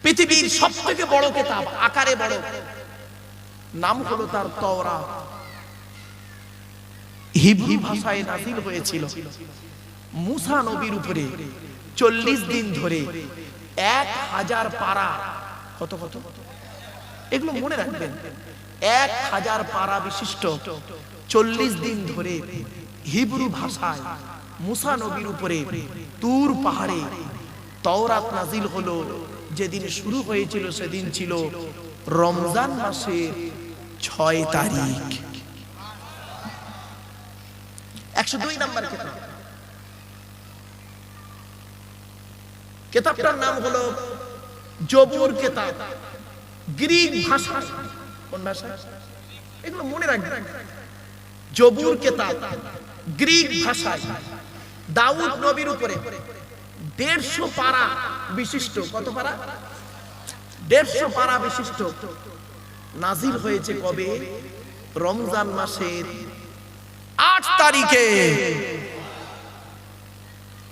পৃথিবীর সবথেকে বড় কিতাব, আকারে বড়, নাম হলো তার তাওরাত। হিব্রু ভাষায় নাযিল হয়েছিল মুসা নবীর উপরে 40 দিন ধরে 1000 পারা। কত কত এগুলো মনে রাখবেন, 1000 পারা বিশিষ্ট 40 দিন ধরে হিব্রু ভাষায় মুসা নবীর উপরে তুর পাহাড়ে তাওরাত নাযিল হলো। যেদিন শুরু হয়েছিল সেদিন ছিল রমজান মাসের 6 তারিখ। 102 নম্বর কিতাব, কিতাবটার নাম হলো জবুর কিতাব। গ্রিক ভাষা, কোন ভাষা এগুলো মনে রাখবেন। জবুর কিতাব গ্রিক ভাষায় দাউদ নবীর উপরে 150 পারা বিশিষ্ট, কত পারা? 150 পারা বিশিষ্ট নাযিল হয়েছে। কবে? রমজান মাসের 8 তারিখে।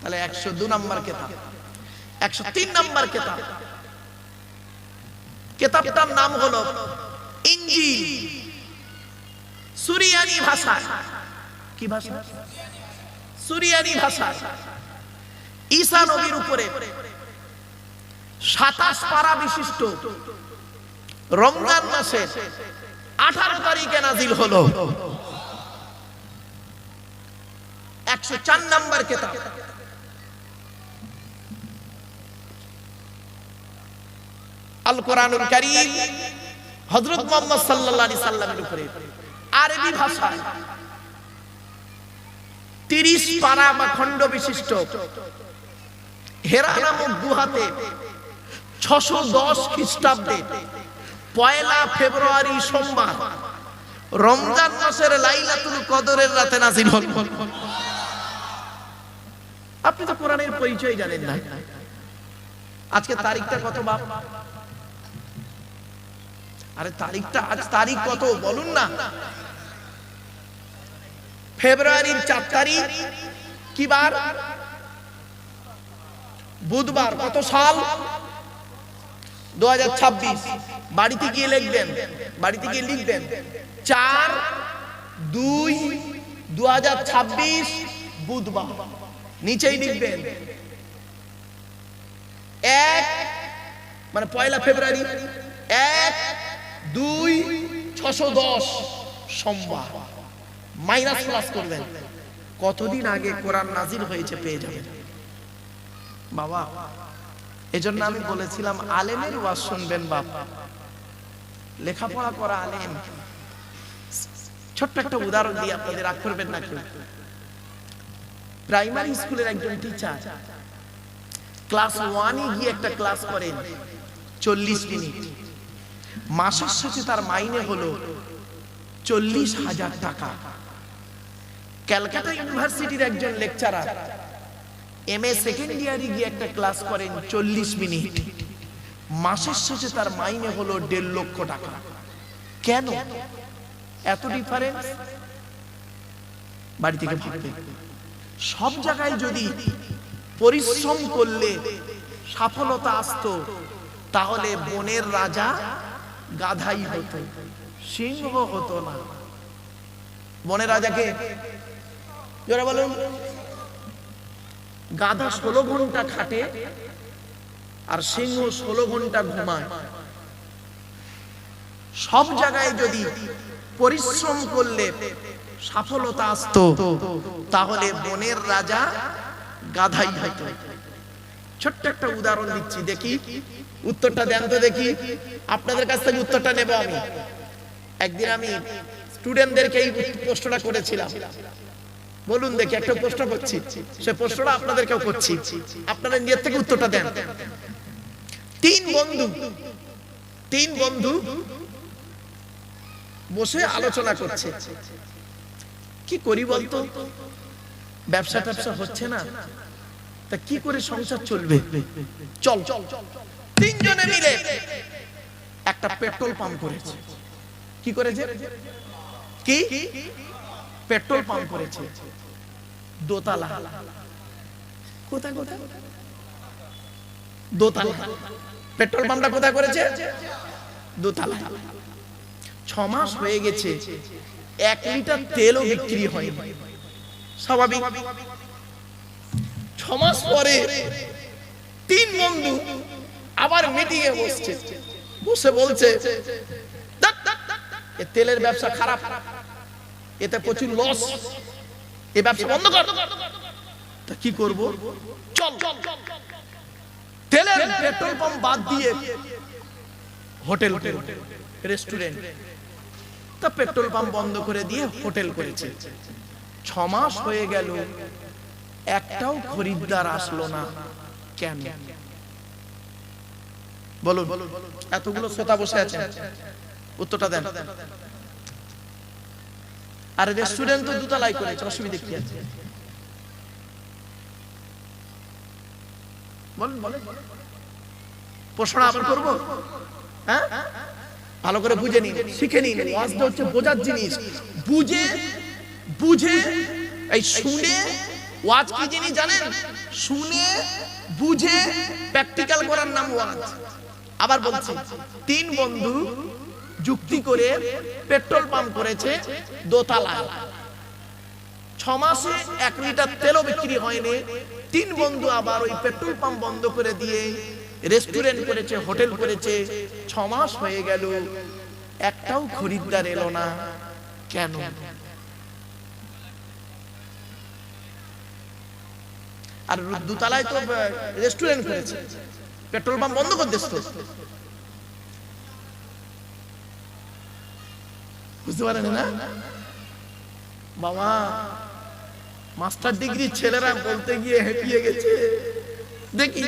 তাহলে 102 নম্বর কিতাব। 103 নম্বর কিতাব, কিতাবটার নাম হলো ইনজিল। সুরিয়ানি ভাষা। কি ভাষা? সুরিয়ানি ভাষা। ঈসা নবীর উপরে 27 পারা বিশিষ্ট রমজান মাসের 18 তারিখে নাযিল হলো। 104 নম্বর কিতাব, আল কোরআনুল কারীম, হযরত মুহাম্মদ সাল্লাল্লাহু আলাইহি সাল্লামের উপরে আরবি ভাষায় 30 পারা বা খণ্ড বিশিষ্ট হেরা নামক গুহাতে 610 খ্রিস্টাব্দে 1 ফেব্রুয়ারি সোমবার রমজান মাসের লাইলাতুল কদরের রাতে নাযিল হল। আপনি তো কোরআনের পরিচয় জানেন না। আজকে তারিখটা কত বাপ? আরে তারিখটা, আজ তারিখ কত বলুন না। ফেব্রুয়ারির 4 তারিখ কি বার? বুধবার। কত সাল? 2026। বাড়িতে গিয়ে লিখবেন, বাড়িতে গিয়ে লিখবেন 4/2/2026 বুধবার। নিচেই লিখবেন 1 মানে 1 ফেব্রুয়ারি 1/2/610 সোমবার। মাইনাস প্লাস করবেন, কতদিন আগে কোরআন নাযিল হয়েছে পেয়ে যাবেন বাবা। এজন্য আমি বলেছিলাম আলেমের ওয়াজ শুনবেন বাপ, লেখাপড়া করা আলেম। ছোট্ট একটা উদাহরণ দিয়ে আপনাদের রাগ করবেন না কেউ। প্রাইমারি স্কুলের একজন টিচার ক্লাস 1-এ গিয়ে একটা ক্লাস করেন 40 মিনিট। মাসের শেষে তার মাইনে হলো 40,000 টাকা। ক্যালকাটা ইউনিভার্সিটির একজন লেকচারার এমএ সেকেন্ড ইয়ারে গিয়ে একটা ক্লাস করেন 40 মিনিট। মাসের শেষে তার মাইনে হলো 1.5 লক্ষ টাকা। কেন এত ডিফারেন্স? বাড়ি থেকে ভাববেন। সব জায়গায় যদি পরিশ্রম করলে সফলতা আসতো, তাহলে বনের রাজা গাধাই হতো, সিংহ হতো না। বনের রাজাকে যারা বলুন, গাধা 16 ঘন্টা খাটে আর সিংহ 16 ঘন্টা ঘুমায়। সব জায়গায় যদি পরিশ্রম করলে সফলতা আসতো, তাহলে বনের রাজা গাধাই হতো। ছোট্ট একটা উদাহরণ দিচ্ছি, দেখি উত্তরটা দেন তো দেখি। আপনাদের কাছ থেকে উত্তরটা নেব আমি। একদিন আমি স্টুডেন্টদেরকে এই প্রশ্নটা করেছিলাম। বলুন দেখি, একটা প্রশ্ন করছি, সে প্রশ্নটা আপনাদেরকেও করছি, আপনারা নিজের থেকে উত্তরটা দেন। তিন বন্ধু বসে আলোচনা করছে, কি করি বলতো, ব্যবসা ট্যাবসা হচ্ছে না, তা কি করে সংসার চলবে, চল। তিনজনে মিলে একটা পেট্রোল পাম্প করেছে। কি করেছে? কি পেট্রোল পাম্প করেছে, দোতলা। কোথায়? দোতলা। পেট্রোল পাম্পটা কোথায় করেছে? দোতলা। 6 মাস হয়ে গেছে, 1 লিটার তেলও বিক্রি হয়নি। স্বাভাবিক। 6 মাস পরে 3 বন্ধু আবার মিটিং এ বসছে, বসে বলছে এ তেলের ব্যবসা খারাপ, এতে প্রচুর লস, এই ব্যবসা বন্ধ কর। তা কি করব? চল তেলের পেট্রোল পাম্প বাদ দিয়ে হোটেল, রেস্টুরেন্ট। তা পেট্রোল পাম্প বন্ধ করে দিয়ে হোটেল করেছে। 6 মাস হয়ে গেল, একটাও খরিদ্দার আসলো না। কেন বলুন? এতগুলো শ্রোতা বসে আছেন, উত্তরটা দেন। আর রেস্টুরেন্ট তো দোতলায় করেছে, অসুবিধা কি আছে? বলুন বলুন। প্রশ্ন আবার করবো? হ্যাঁ, ভালো করে বুঝে নিন, শিখে নিন। ওয়াজটা হচ্ছে বোঝার জিনিস। বুঝে বুঝে এই শুনে, ওয়াজ কি জিনিস জানেন? শুনে বুঝে প্র্যাকটিক্যাল করার নাম ওয়াজ। আবার বলছি, 3 বন্ধু যুক্তি করে পেট্রোল পাম্প করেছে দোতলা। 6 মাসে 1 লিটার তেলও বিক্রি হয়নি। 3 বন্ধু আবার ওই পেট্রোল পাম্প বন্ধ করে দিয়ে রেস্টুরেন্ট করেছে, হোটেল করেছে। 6 মাস হয়ে গেল, একটাও খরিদ্দার এলো না। কেন? আর দোতলায় তো রেস্টুরেন্ট করেছে, পেট্রোল পাম্প বন্ধ করে দিস তো। বুঝতে পারেন না বাবা? মাস্টার ডিগ্রি ছেলেরা বলতে গিয়ে হেঁপিয়ে গেছে। দেখি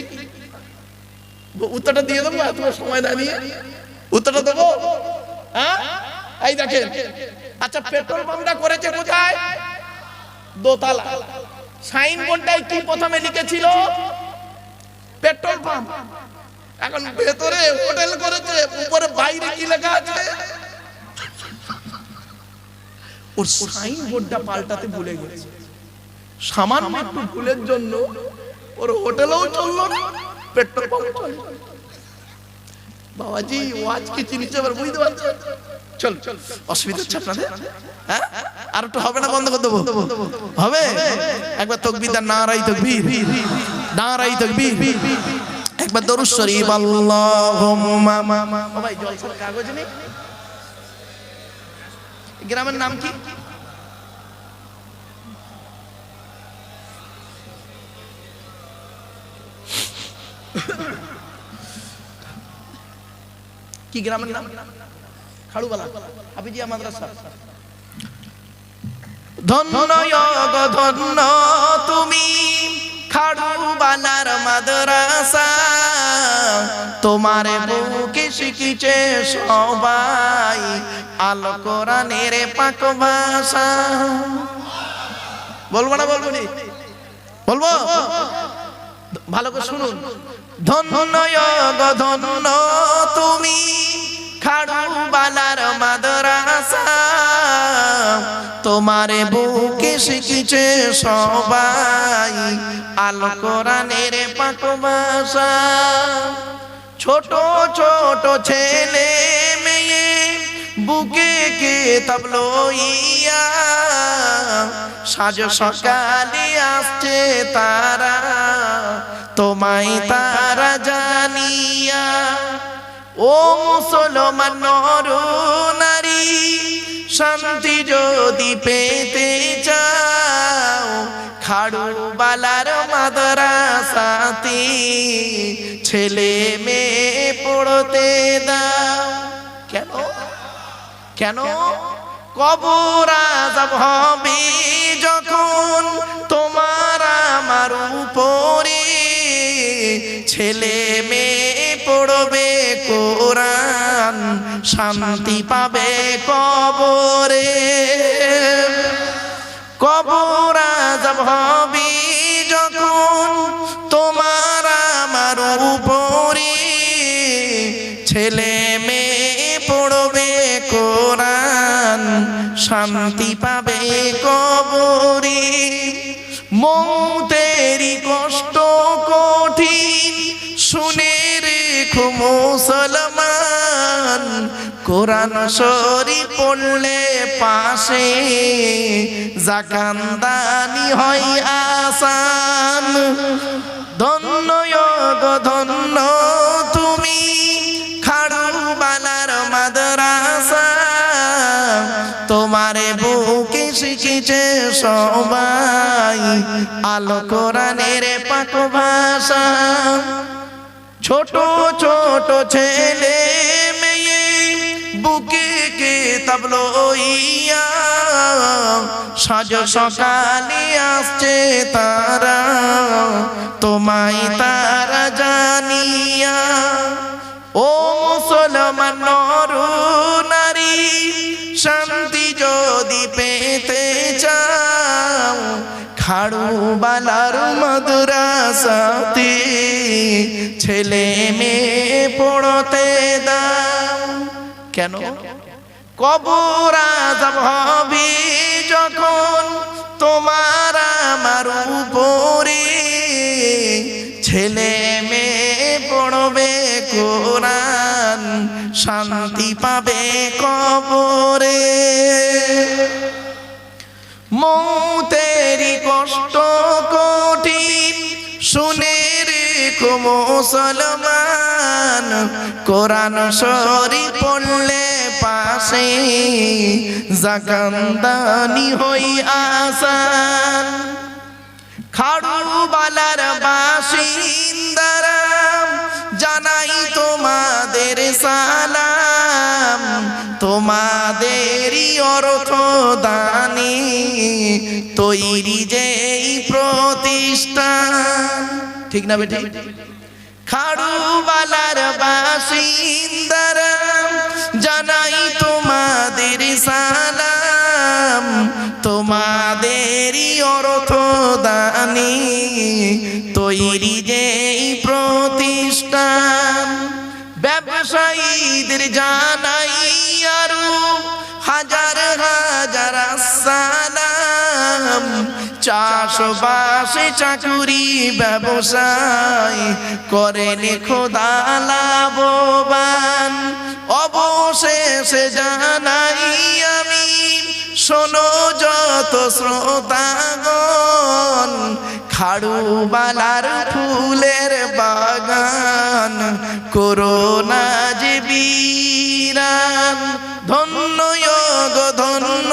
উত্তরটা দিয়ে দেবো, এত সময় দাঁড়িয়ে উত্তরটা দেবো। হ্যাঁ, এই দেখেন। আচ্ছা, পেট্রোল পাম্পটা করেছে কোথায়? দোতলা। সাইনবোর্ডটাই কি প্রথমে লিখেছিল? Petrol pump. এখন ভেতরে হোটেল করেছে, উপরে বাইরে কি লেখা আছে? ওর সাইনবোর্ডটা পাল্টাতে ভুলে গেছে। সামান্য একটু ভুলের জন্য ওর হোটেলও চললো না, পেট্রোল পাম্প চলে। বাবাজি, ওয়াজ কি জিনিস আবার বুঝতে পারছেন? চল, অসুবিধা হচ্ছে আপনাদের? হ্যাঁ, আর একটু হবে না? বন্ধ করে দেবো? হবে? একবার তাকবীর দেন, নারায়ে তাকবীর, নারায়ে তাকবীর। একবার দরুদ শরীফ, আল্লাহুম্মা। ভাই জলসার কাগজ নেই? গ্রামের নাম কি? কি গ্রামের নাম? খাড়ুবালা, হাফিজিয়া মাদ্রাসা। ধন্য ধন্য তুমি খাড়ুবালার মাদ্রাসা, তোমার বুকে শিখিছে সবাই আল কোরআনের পাক ভাষা। বলবো না? বলবো নি? বলবো? ভালো করে শুনুন। ধন্য ধন্য তুমি খাড়ুবালার মাদ্রাসা, তোমার বুকে শিখিছে সবাই আল কোরআনের পাক ভাষা। ছোট ছোট ছেলে মেয়ে বুকে কিতাব লইয়া, সাজ সকালে আসছে তারা, তোমায় তারা জানিয়া। ও মুসলমান নর নারী, শান্তি যদি পেতে চাও, খাড়ুবালার মাদ্রাসাতে ছেলে মেয়ে পড়তে দাও। কেন? কেন? কবর আযাব হবে যখন তোমার আমার উপরে, ছেলে মেয়ে পড়বে কোরআন, শান্তি পাবে কবরে। কবর আযাব হবে যখন তোমার আমার উপরে, ছেলে মেয়ে পড়বে কোরআন, শান্তি পাবে কবরে। মৌতেরি কষ্ট কঠিন শুনে রেখো মুসলমান কোরআন শরীফ পড়লে পাশে জাকান্দানি হয় আসান। ধন্য গো ধন্য তুমি খাড়ুবালার মাদ্রাসা, তোমারে বুকে শিখেছে সবাই আলো কোরআনের পাক ভাষা। ছোট ছোট ছেলে মেয়ে বুকে কিতাব লইয়া সাজ সকালে আসছে তারা, তোমায় তারা জানিয়া। ও মুসলমান নর নারী শান্তি যদি পেতে চাও, খাড়ুবালার মাদ্রাসাতে ছেলে মেয়ে পড়তে দাও। কেন? কবর আযাব হবে যখন তোমার আমার উপরে, ছেলে মেয়ে পড়বে কোরআন শান্তি পাবে কবরে। মৌতেরি কষ্ট কঠিন শুনে রেখো মুসলমান, কোরআন শরীফ পড়লে পাশে জাকান্দানি হই আসান। খাড়ুবালার বাসিন্দারা জানাই তোমাদের সালাম, তোমাদেরই অর্থ দানে তৈরি যেই প্রতিষ্ঠান। ঠিক না বেটি? খাড়ুবালার বাসিন্দারা জানাই তোমাদের সালাম, তোমাদেরই অর্থ দানে তৈরি যেই প্রতিষ্ঠান। ব্যবসায়ীদের জানাই আরো হাজার হাজার সালাম, চাষবাসে চাকুরি ব্যবসায় করেন খোদা লাভবান। অবশেষে জানাই আমি শোনো যত শ্রোতাগণ, খাড়ুবালার ফুলের বাগান করোনা যে বিরান। ধন্য গো ধন্য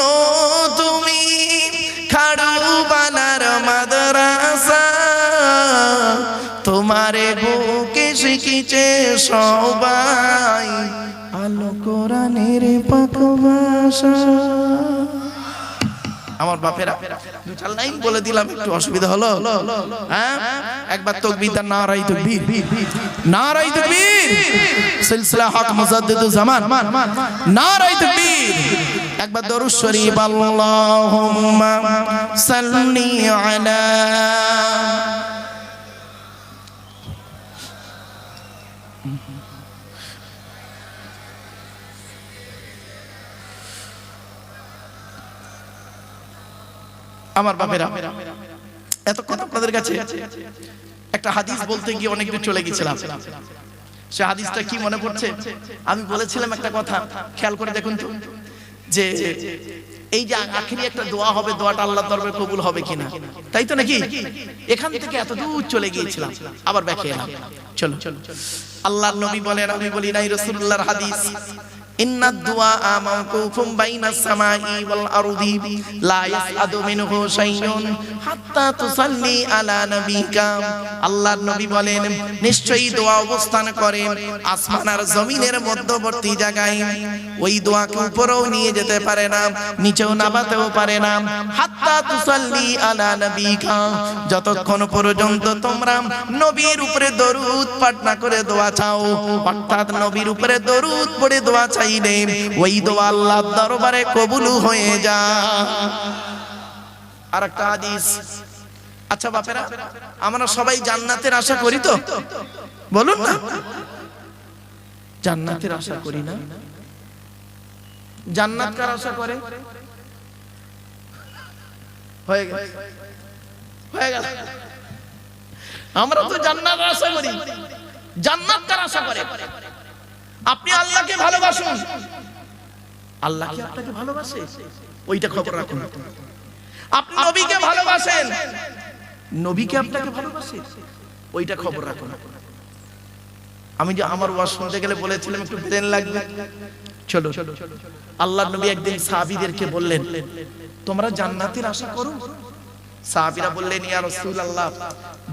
তুমি খাড়ুবালার মাদ্রাসা, তোমারে বুকে শিখেছে সবাই আলো কোরআনের পাক ভাষা। আমার বাপেরা দুই চার লাইন বলে দিলাম, একটু অসুবিধা হলো? হ্যাঁ, একবার তাকবীর, নারায়ে তাকবীর, নারায়ে তাকবীর। সিলসিলা হক মুজাদ্দিদুজ জামান, নারায়ে তাকবীর। একবার দরুদ শরীফ, আল্লাহুম্মা সাল্লি আলা। আমার বাপেরা এতক্ষণ আপনাদের কাছে একটা হাদিস বলতে গিয়ে অনেক দূর চলে গেছিলাম। সে হাদিসটা কি মনে পড়ছে? আমি বলেছিলাম একটা কথা, খেয়াল করে দেখুন তো, যে এই যে আখেরি একটা দোয়া হবে, দোয়াটা আল্লাহর দরবারে কবুল হবে কিনা, তাই তো নাকি? এখান থেকে এত দূর চলে গিয়েছিলাম, আবার ব্যাকে এলাম। চলো, আল্লাহর নবী বলেন, আমি বলি নাই, রাসূলুল্লাহর হাদিস, ইন্না দুআ মাওকুফুম বাইনাস সামাই ওয়াল আরদি লা ইয়াসআদু মিনহু শাইউন হাত্তা তুসাল্লি আলা নবিকা। আল্লাহর নবী বলেন, নিশ্চয়ই দোয়া অবস্থান করে আসমান আর জমিনের মধ্যবর্তী জায়গায়। ওই দোয়াকে উপরেও নিয়ে যেতে পারে না, নিচেও নামাতেও পারে না। হাত্তা তুসাল্লি আলা নবিকা, যতক্ষণ পর্যন্ত তোমরা নবীর উপরে দরুদ পাঠ না করে দোয়া চাও, অর্থাৎ নবীর উপরে দরুদ পড়ে দোয়া চাইলে ওই দোয়া আল্লাহর দরবারে কবুল হয়ে যায়। আরেকটা হাদিস। আচ্ছা বাপেরা, আমরা সবাই জান্নাতের আশা করি তো? বলুন না, জান্নাতের আশা করি না? জান্নাত কার আশা করে? হয়ে গেল, হয়ে গেল। আমরা তো জান্নাতের আশা করি, জান্নাত কার আশা করে? আপনি আল্লাহকে ভালোবাসুন, আল্লাহ কি আপনাকে ভালোবাসে ওইটা খবর রাখুন। আপনি নবীকে ভালোবাসেন, নবীকে আপনাকে ভালোবাসে ওইটা খবর রাখুন। আমি যে আমার ওয়াজ শুনতে গেলে বলেছিলাম একটু ব্রেন লাগবে। চলো, আল্লাহর নবী একদিন সাহাবীদেরকে বললেন, তোমরা জান্নাতের আশা করো? সাহাবীরা বললেন, ইয়া রাসূলুল্লাহ,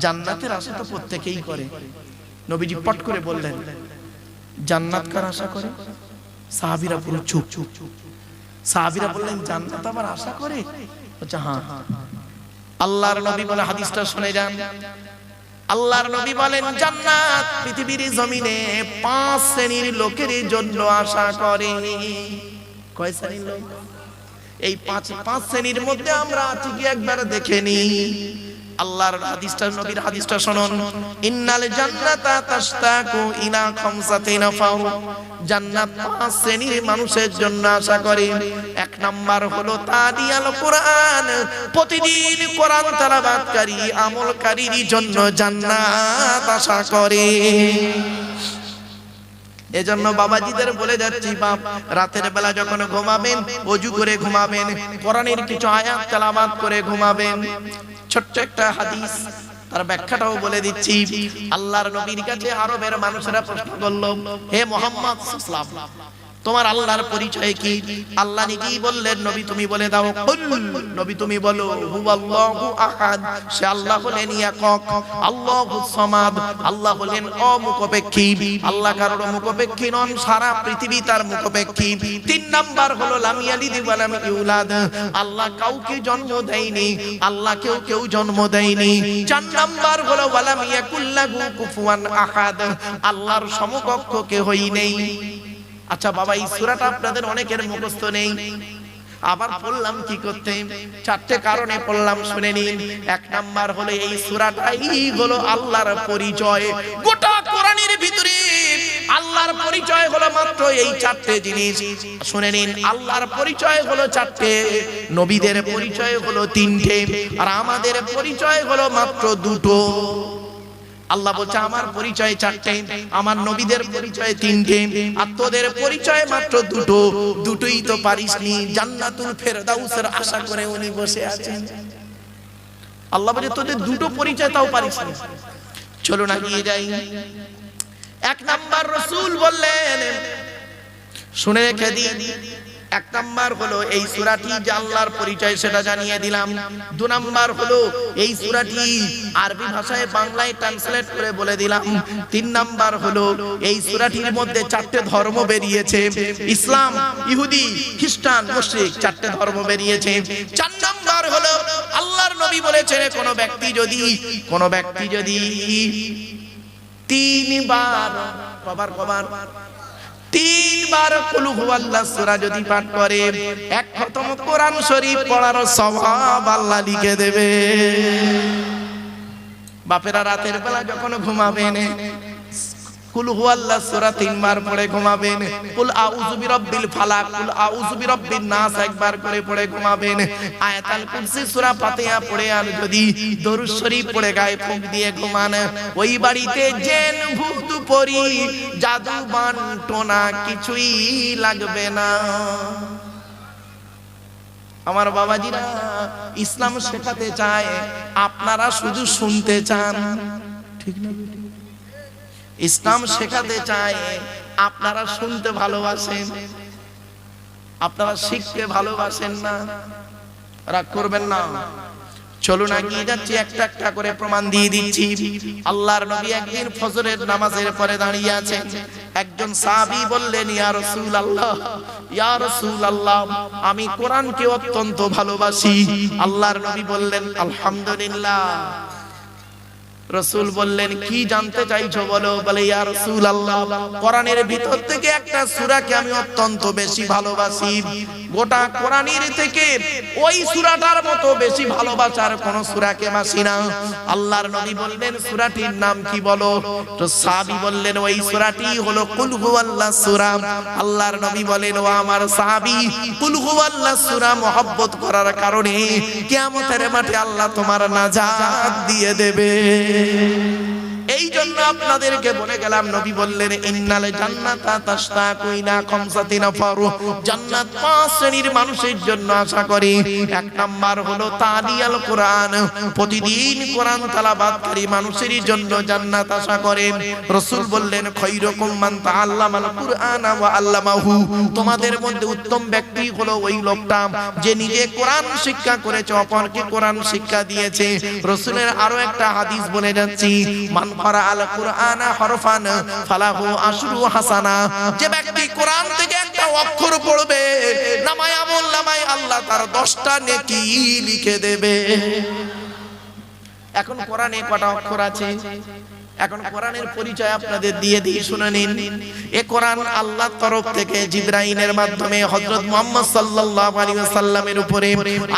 জান্নাতের আশা তো প্রত্যেকেই করে। নবীজি পট করে বললেন, জান্নাত কার আশা করে? সাহাবীরা পুরো চুপ। সাহাবীরা বললেন, জান্নাত আবার আশা করে? আচ্ছা, হ্যাঁ। আল্লাহর নবী বলে, হাদিসটা শুনে যান। আল্লাহর নবী বলেন, জান্নাত পৃথিবীর জমিনে 5 শ্রেণীর লোকের জন্য আশা করে। কয় শ্রেণীর লোক? এই 5 শ্রেণীর মধ্যে আমরা আছি কি একবার দেখে নিই। আল্লাহর হাদিসটা, নবীর হাদিসটা শুনুন। ইন্নাল জান্নাতা তাশতাকু ইলা খামসাতি নাফার। জান্নাত 5 শ্রেণীর মানুষের জন্য আশা করে। 1 নাম্বার হলো তাদিয়াল কোরআন, প্রতিদিন কোরআন তেলাওয়াতকারী আমলকারীর জন্য জান্নাত আশা করে। এজন্য বাবাজিদের বলে যাচ্ছি, বাপ রাতের বেলা যখন ঘুমাবেন ওযু করে ঘুমাবেন, কোরআনের কিছু আয়াত তেলাওয়াত করে ঘুমাবেন। ছোট্ট একটা হাদিস, তার ব্যাখ্যাটাও বলে দিচ্ছি। আল্লাহর নবীর কাছে আরবের মানুষেরা প্রশ্ন করল, হে মুহাম্মদ সাল্লাল্লাহু আলাইহি ওয়াসাল্লাম, তোমার আল্লাহর পরিচয় কি? আল্লাহ নিজেই বললেন, নবী তুমি বলে দাও। কুল, নবী তুমি বলো, হুয়াল্লাহু আহাদ, সে আল্লাহ হলেন একক। আল্লাহুস সামাদ, আল্লাহ হলেন অমুখপেক্ষী। আল্লাহ কারোর মুখপেক্ষী নন, সারা পৃথিবী তার মুখপেক্ষী। 3 নাম্বার হলো লাম ইয়ালিদ ওয়া লাম ইউলাদ, আল্লাহ কাউকে জন্ম দেয়নি, আল্লাহ কেউ জন্ম দেয়নি। 4 নাম্বার হলো ওয়া লাম ইয়াকুল্লাহু কুফুয়ান আহাদ, আল্লাহর সমকক্ষ কেউই নেই। আচ্ছা বাবা, এই সূরাটা আপনাদের অনেকের মুখস্থ নেই। আবার পড়লাম কি করতে? 4টে কারণে পড়লাম, শুনে নিন। 1 নাম্বার হলো এই সূরাটাই হলো আল্লাহর পরিচয়। গোটা কোরআনের ভিতরে আল্লাহর পরিচয় হলো মাত্র এই 4টে জিনিস। শুনে নিন, আল্লাহর পরিচয় হলো 4টে, নবীদের পরিচয় হলো 3টে, আর আমাদের পরিচয় হলো মাত্র 2টো। আল্লাহ বলছে আমার পরিচয় 4টে, আমার নবীদের পরিচয় 3টে, আর তোদের পরিচয় মাত্র 2টো। 2টোই তো পারিসনি। জান্নাতুল ফেরদাউসের আশা করে উনি বসে আছেন। আল্লাহ বলে তোদের 2টো পরিচয় তাও পারিসনি। চলো না গিয়ে যাই। 1 নাম্বার রাসূল বললেন, শুনে রেখে দিন। 1 নাম্বার হলো এই সূরাটি যে আল্লাহর পরিচয় সেটা জানিয়ে দিলাম। 2 নাম্বার হলো এই সূরাটি আরবি ভাষায় বাংলায় ট্রান্সলেট করে বলে দিলাম। 3 নাম্বার হলো এই সূরাটির মধ্যে 4টে ধর্ম বেরিয়েছে, ইসলাম, ইহুদি, খ্রিস্টান, মুশরিক, 4টে ধর্ম বেরিয়েছে। 4 নাম্বার হলো আল্লাহর নবী বলেছেন, কোন ব্যক্তি যদি 3 বার কুল হুয়াল্লাহ সূরা যদি পাঠ করে, 1 খতম কোরআন শরীফ পড়ার সওয়াব আল্লাহ লিখে দেবে। বাপেরা রাতের বেলা যখন ঘুমাবেন, কুল হুয়াল্লাহ সূরা 3 বার পড়ে ঘুমাবেন। কুল আউযু বিরাব্বিল ফালাক, কুল আউযু বিরাব্বিন নাস 1 বার করে পড়ে ঘুমাবেন। আয়াতুল কুরসি সূরা ফাতিহা পড়ে আর যদি দরুদ শরীফ পড়ে গায়ে ফুঁক দিয়ে ঘুমান, ওই বাড়িতে জিন ভূত পরি জাদু বানটোনা কিছুই লাগবে না। আমার বাবাজিরা ইসলাম শেখাতে চায়, আপনারা শুধু শুনতে চান, ঠিক না? ইসলাম শেখাতে চায়, আপনারা শুনতে ভালোবাসেন, আপনারা শিখতে ভালোবাসেন না। রাগ করবেন না। চলুন এগিয়ে যাচ্ছি, একটা একটা করে প্রমাণ দিয়ে দিচ্ছি। আল্লাহর নবী একদিন ফজরের নামাজের পরে দাঁড়িয়ে আছেন। একজন সাহাবী বললেন, ইয়া রাসূলুল্লাহ, আমি কোরআনকে অত্যন্ত ভালোবাসি। আল্লাহর নবী বললেন, আলহামদুলিল্লাহ। রাসূল বললেন, কি জানতে চাইছো বলো? বলে, ইয়া রাসূলুল্লাহ, কোরআনের ভিতর থেকে একটা সূরাকে আমি অত্যন্ত বেশি ভালোবাসি। গোটা কোরআনের থেকে ওই সূরাটার মতো বেশি ভালোবাসার কোন সূরাকে বাসি না। আল্লাহর নবী বললেন, সূরাটির নাম কি বলো? তো সাহাবী বললেন, ওই সূরাটি হলো কুল হুয়াল্লাহ সূরা। আল্লাহর নবী বলেন, ও আমার সাহাবী, কুল হুয়াল্লাহ সূরা মহব্বত করার কারণে কিয়ামতের মাঠে আল্লাহ তোমার নাজাত দিয়ে দেবে। এই জন্য আপনাদেরকে বলে গেলাম, নবী বললেন ইন্নাল জান্নাতা তাশতাকু ইলা খামসাতি নাফারু, জান্নাত 5 শ্রেণীর মানুষের জন্য আশা করে। এক নাম্বার হলো তালিয়াল কোরআন, প্রতিদিন কোরআন তেলাওয়াতকারী মানুষের জন্য জান্নাত আশা করে। রাসূল বললেন খায়রুকুম মান তাআল্লামাল কুরআনা ওয়া আল্লামাহু, তোমাদের মধ্যে উত্তম ব্যক্তি হলো ওই লোকটা যে নিজে কোরআন শিক্ষা করেছে, অপরকে কোরআন শিক্ষা দিয়েছে। রাসূলের আরো একটা হাদিস বলে যাচ্ছি, মান ক্বারা আল কুরআনা হরফান ফালাহু আশরু হাসানা, যে ব্যক্তি কোরআন থেকে একটা অক্ষর পড়বে নামায় আমল নামায় আল্লাহ তার 10টা নেকি লিখে দেবে। এখন কোরআনে কটা অক্ষর আছে? এখন কোরআনের পরিচয় আপনাদের দিয়ে দিই, শুনে নিন। এই কোরআন আল্লাহর তরফ থেকে জিবরাইলের মাধ্যমে হযরত মুহাম্মদ সাল্লাল্লাহু আলাইহি ওয়াসাল্লামের উপরে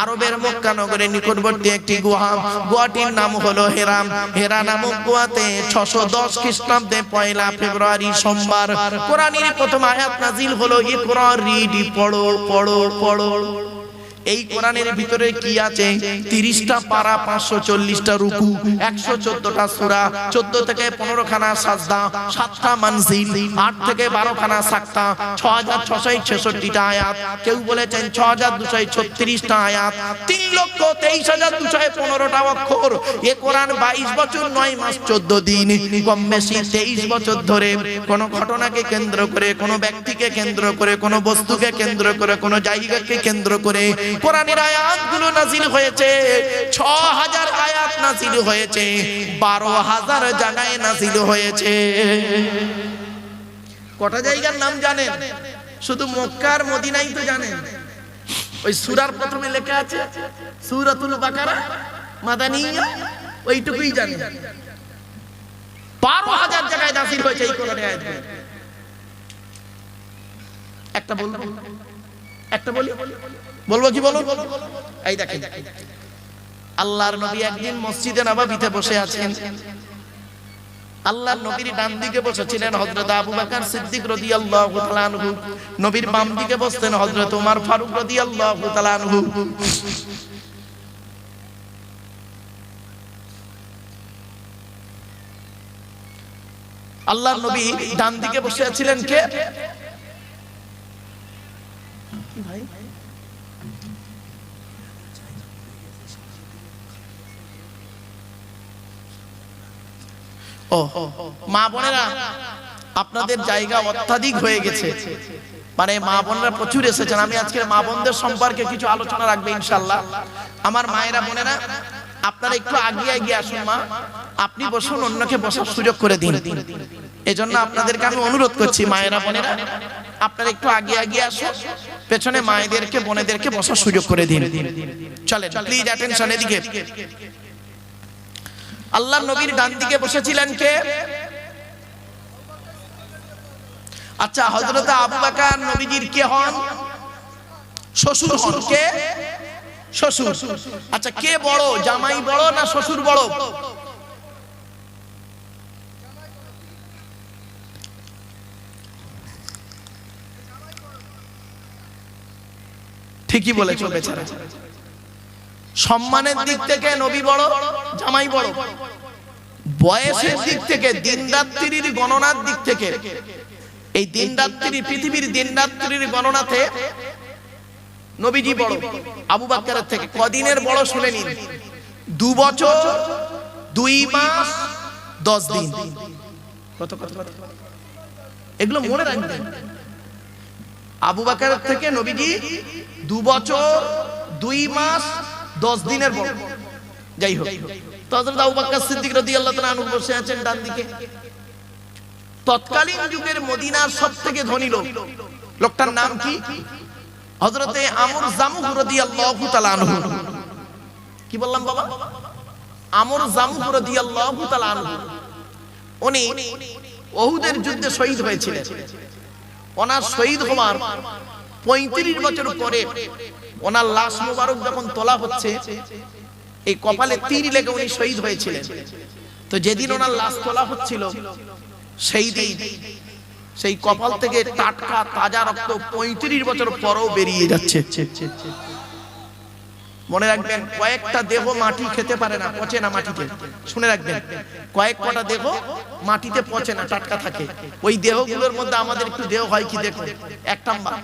আরবের মক্কা নগরের নিকটবর্তী একটি গুহাটির নাম হলো হেরা। হেরা নামক গুহাতে 610 খ্রিস্টাব্দে 1 ফেব্রুয়ারি সোমবার কোরআনের প্রথম আয়াত নাজিল হলো, ইকরা রিড, পড়ো পড়ো পড়ো। এই কোরআনের ভিতরে কি আছে? 30টা পারা, 540টা রুকু, 114টা সূরা, 14 থেকে 15 খানা সাজদা, 7টা মানজিল, 8 থেকে 12 খানা সাক্তা, 6666টা আয়াত, কেউ বলেছেন 6236টা আয়াত, 3,23,215টা অক্ষর। এই কোরআন 22 বছর 9 মাস 14 দিন, কম বেশি 23 বছর ধরে কোন ঘটনাকে কেন্দ্র করে, কোন ব্যক্তিকে কেন্দ্র করে, কোন বস্তুকে কেন্দ্র করে, কোন জায়গাকে কেন্দ্র করে কোরআনের আয়াতগুলো নাজিল হয়েছে। 6000 আয়াত নাজিল হয়েছে, 12,000 জায়গায় নাজিল হয়েছে। কটা জায়গার নাম জানেন? শুধু মক্কা আর মদিনাই তো জানেন। ওই সূরার প্রথমে লেখা আছে সূরাতুল বাকারা মাদানিয়া, ওইটুকুই জানেন। 12,000 জায়গায় নাজিল হয়েছে এই কোরআনের আয়াতগুলো। একটা বলবো, একটা বলি, বলবো কি বলুন? এই দেখেন, আল্লাহর নবী একদিন মসজিদে নববীতে বসে আছেন। আল্লাহর নবীর ডান দিকে বসেছিলেন হযরত আবু বকর সিদ্দিক রাদিয়াল্লাহু তাআলা আনহু, নবীর বাম দিকে বসতেন হযরত ওমর ফারুক রাদিয়াল্লাহু তাআলা আনহু। আল্লাহর নবী ডান দিকে বসে আছিলেন কে? ভাই ও মা বোনেরা, আপনাদের জায়গা অত্যাধিক হয়ে গেছে, মানে মা বোনেরা প্রচুর এসেছেন। আমি আজকে মা বোনদের সম্পর্কে কিছু আলোচনা রাখবো ইনশাআল্লাহ। আমার মায়েরা বোনেরা, আপনারা একটু আগিয়ে এগিয়ে আসুন। মা আপনি বসুন, অন্যকে বসার সুযোগ করে দিন। এজন্য আপনাদেরকে আমি অনুরোধ করছি, মায়েরা বোনেরা আপনারা একটু আগিয়ে এগিয়ে আসুন, পেছনে মায়েদেরকে বোনেদেরকে বসার সুযোগ করে দিন। চলেন প্লিজ অ্যাটেনশন এদিকে। আল্লাহর নবীর ডান দিকে বসেছিলেন কে? আচ্ছা, হযরত আবু বকর নবীজির কে হন? শ্বশুর হন। কে? শ্বশুর। আচ্ছা, কে বড়, জামাই বড় না শ্বশুর বড়? ঠিকই বলেছো বেচারা। সম্মানের দিক থেকে নবী বড়, জামাই বড়। বয়সের দিক থেকে, দিন রাত্রির গণনার দিক থেকে, এই দিন রাত্রি, পৃথিবীর দিন রাত্রির গণনাতে নবীজি বড় আবু বকরের থেকে। কদিনের বড় শুনে নিন, 2 বছর 2 মাস 10 দিন। কত কত কত, এগুলো মনে রাখবেন। আবু বকরের থেকে নবীজি 2 বছর 2 মাস 10 দিনের বড়। যাই হোক, তো হযরত আবু বকর সিদ্দিক রাদিয়াল্লাহু তাআলা আনহু বসে আছেন ডান দিকে। তৎকালীন যুগের মদিনার সবথেকে ধনী লোক, লোকটার নাম কি? হযরতে আমর জামুহ রাদিয়াল্লাহু তাআলা আনহু। কি বললাম বাবা? আমর জামুহ রাদিয়াল্লাহু তাআলা আনহু। উনি উহুদের যুদ্ধে শহীদ হয়েছিলেন। ওনার শহীদ হওয়ার 35 বছর পরে ওনার লাশ মুবারক যখন তোলা হচ্ছে, এই কপালে তীর লেগে উনি শহীদ হয়েছিলেন। তো যেদিন ওনার লাশ তোলা হচ্ছিল, সেই দিন সেই কপাল থেকে টাটকা তাজা রক্ত 35 বছর পরেও বেরিয়ে যাচ্ছে। মনে রাখবেন, কয়েকটা দেহ মাটি খেতে পারে না, পচে না মাটিতে। শুনে রাখবেন, কয়েকটা দেহ মাটিতে পচে না, টাটকা থাকে। ওই দেহগুলোর মধ্যে আমাদের একটু দেহ হয় কি দেখুন। এক নাম্বার,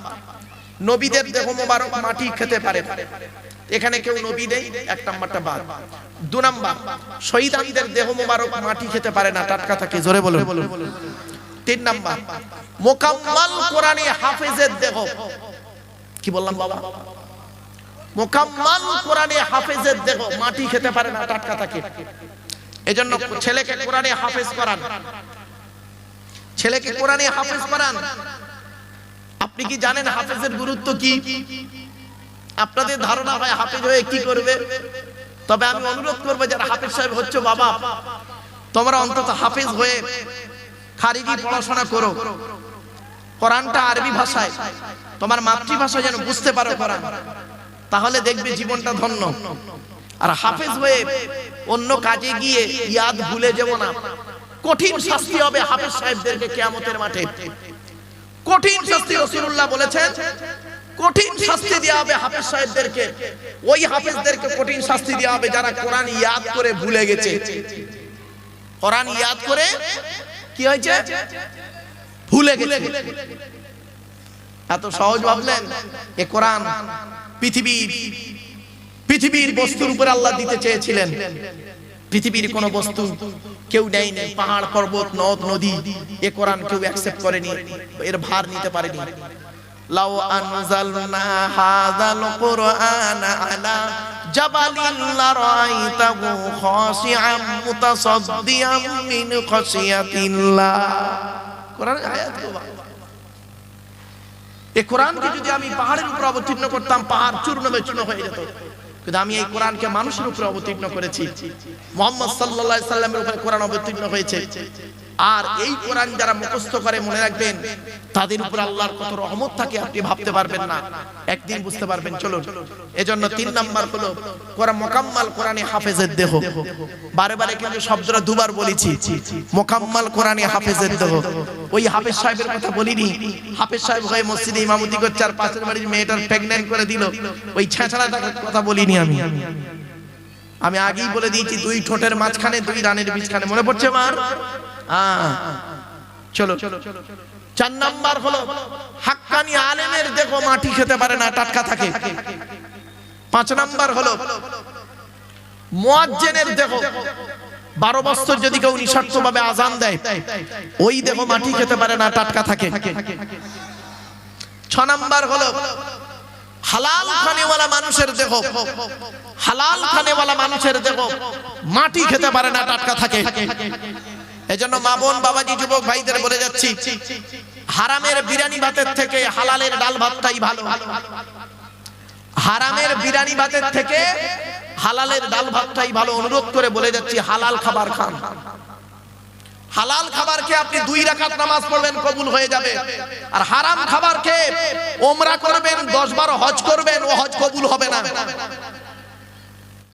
নবীদের দেহ মোবারক মাটি খেতে পারে না, এখানে কেউ নবী নেই, এক নাম্বারটা বাদ। দু নাম্বার, শহীদদের দেহ মোবারক মাটি খেতে পারে না, টাটকা থাকে, জোরে বলুন। তিন নাম্বার, মোকাম্মাল কোরআনী হাফেজের দেহ, কি বললাম বাবা, মোকাম্মাল কোরআনী হাফেজের দেহ মাটি খেতে পারে না, টাটকা থাকে। এজন্য ছেলেকে কোরআনে হাফেজ করান, ছেলেকে কোরআনে হাফেজ করান। আপনি কি জানেন হাফেজের গুরুত্ব কি? আপনাদের ধারণা হয় হাফেজ হয়ে কি করবে? তবে আমি অনুরোধ করবো যারা হাফেজ সাহেব হচ্ছ, বাবা তোমরা অন্তত হাফেজ হয়ে খারিজি পড়াশোনা করো, কোরআনটা আরবি ভাষায়, তোমার মাতৃভাষা যেন বুঝতে পারো কোরআন, তাহলে দেখবে জীবনটা ধন্য। আর হাফেজ হয়ে অন্য কাজে গিয়ে ইয়াদ ভুলে যাব না। কঠিন শাস্তি হবে হাফেজ সাহেবদেরকে কিয়ামতের মাঠে, কঠিন শাস্তি। রাসূলুল্লাহ বলেছেন কঠিন শাস্তি দেওয়া হবে হাফেজ সাহেবদেরকে। ওই হাফেজদেরকে কঠিন শাস্তি দেওয়া হবে যারা কোরআন ইয়াদ করে ভুলে গেছে। কোরআন ইয়াদ করে কি হয়েছে? ভুলে গেছে। এত সহজ ভাবলেন? এ কোরআন পৃথিবীর বস্তুর উপর আল্লাহ দিতে চেয়েছিলেন। পৃথিবীর কোন বস্তু কেউ নেয়নি, পাহাড় পর্বত নদ নদী, এ কোরআন কেউ অ্যাকসেপ্ট করেনি, এর ভার নিতে পারেনি। লাউ আনজালনা হাযাল কুরআনা আলা জাবালিন লারাইতাহু খাশিআম মুতাসাদ্দিয়াম মিন খাশিয়াতিল্লাহ। কোরআনের আয়াত তো এই কোরআনকে যদি আমি পাহাড়ের উপর অবতীর্ণ করতাম, পাহাড় চূর্ণ বিচূর্ণ হয়ে যেত। কিন্তু আমি এই কোরআনকে মানুষের উপর অবতীর্ণ করেছি। মুহাম্মদ সাল্লাল্লাহু আলাইহি সাল্লামের উপরে কোরআন অবতীর্ণ হয়েছে। আর এই কোরআন যারা মুখস্থ করে, মনে রাখবেন তাদের উপর আল্লাহর কত রহমত থাকে আপনি ভাবতে পারবেন না, একদিন বুঝতে পারবেন। চলুন, এজন্য 3 নাম্বার হলো কোরআন মুকাম্মাল কোরআনে হাফেজের দেহ। বারে বারে কিন্তু শব্দটা দুবার বলেছি, মুকাম্মাল কোরআনে হাফেজের দেহ। ওই হাফেজ সাহেবের কথা বলিনি, হাফেজ সাহেব হয়ে মসজিদে ইমামতি করছে আর পাশের বাড়ির মেয়েটার প্রেগন্যান্ট করে দিল, ওই ছেঁচড়াটার কথা বলিনি আমি আগেই বলে দিয়েছি, 2 ঠোঁটের মাঝখানে 2 রানের বীজখানে। মনে পড়ছে মার? চলো, 4 নাম্বার হলো হাক্কানি আলেমের দেহ মাটি খেতে পারে না, টাটকা থাকে। 5 নাম্বার হলো মুয়াজ্জিনের দেহ, 12 বছর যদি কেউ নিঃস্বার্থভাবে আযান দেয়, ওই দেহ মাটি খেতে পারে না, টাটকা থাকে। 6 নাম্বার হলো হালাল খানেওয়ালা মানুষের দেহ, হালাল খানেওয়ালা মানুষের দেহ মাটি খেতে পারে না, টাটকা থাকে। এজন্য মা বোন বাবাজি যুবক ভাইদের বলে যাচ্ছি, হারামের বিরিয়ানি ভাতের থেকে হালালের ডাল ভাতটাই ভালো। হারামের বিরিয়ানি ভাতের থেকে হালালের ডাল ভাতটাই ভালো। অনুরোধ করে বলে যাচ্ছি, হালাল খাবার খান। হালাল খাবার খেয়ে আপনি 2 রাকাত নামাজ পড়বেন, কবুল হয়ে যাবে। আর হারাম খাবার খেয়ে ওমরা করবেন, 10-12 হজ করবেন, ও হজ কবুল হবে না।